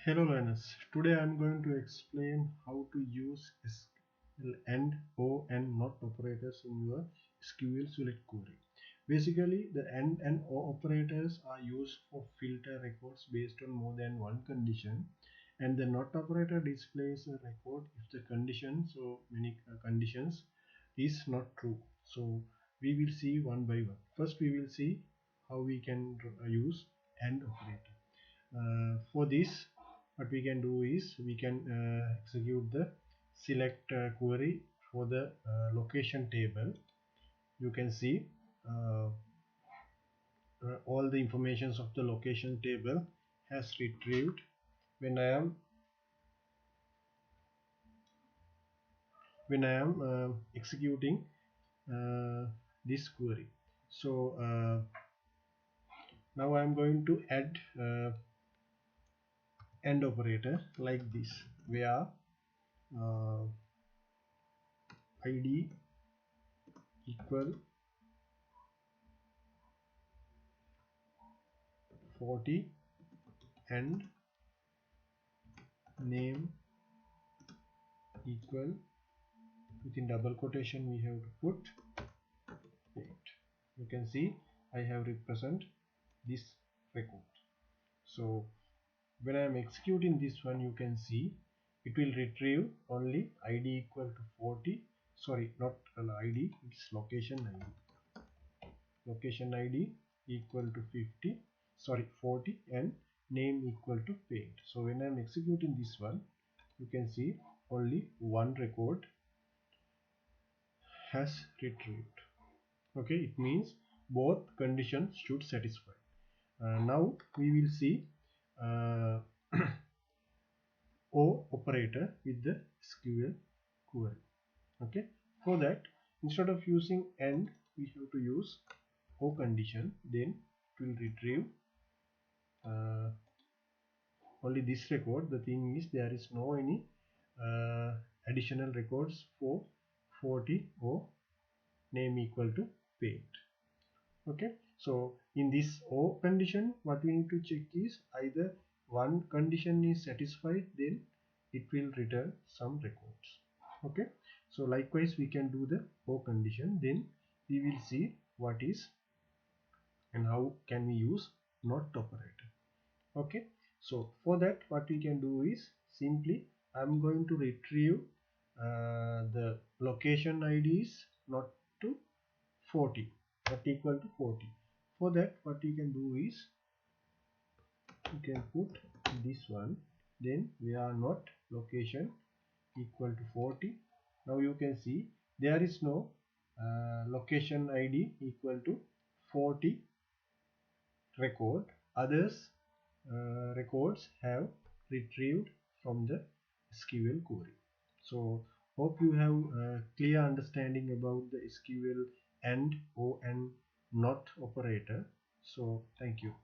Hello learners, today I am going to explain how to use SQL AND, O and NOT operators in your SQL Select Query. Basically, the AND and O operators are used for filter records based on more than one condition, and the NOT operator displays a record if the condition, so many conditions, is not true. So we will see one by one. First we will see how we can use AND operator. For this, what we can do is we can execute the select query for the location table. You can see all the informations of the location table has retrieved when I am executing this query. So now I am going to add AND operator like this, where ID equal 40 and name equal, within double quotation we have to put 8. You can see I have represent this record. So when I am executing this one, you can see it will retrieve only ID equal to 40, sorry, not ID, it's location ID. Location ID equal to 40 and name equal to paint. So when I am executing this one, you can see only one record has retrieved. Okay, it means both conditions should satisfy. Now we will see O operator with the SQL query. Okay, for that, instead of using AND, we have to use O condition. Then it will retrieve only this record. The thing is, there is no any additional records for 40 or name equal to paint. Okay, so in this O condition, what we need to check is either one condition is satisfied, then it will return some records. Okay, so likewise we can do the O condition, then we will see what is and how can we use NOT operator. Okay, so for that, what we can do is simply I'm going to retrieve the location IDs not to 40, not equal to 40. For that, what you can do is you can put this one, then we are not location equal to 40. Now you can see there is no location ID equal to 40 record. Others records have retrieved from the SQL query. So hope you have a clear understanding about the SQL AND, O and NOT operator. So thank you.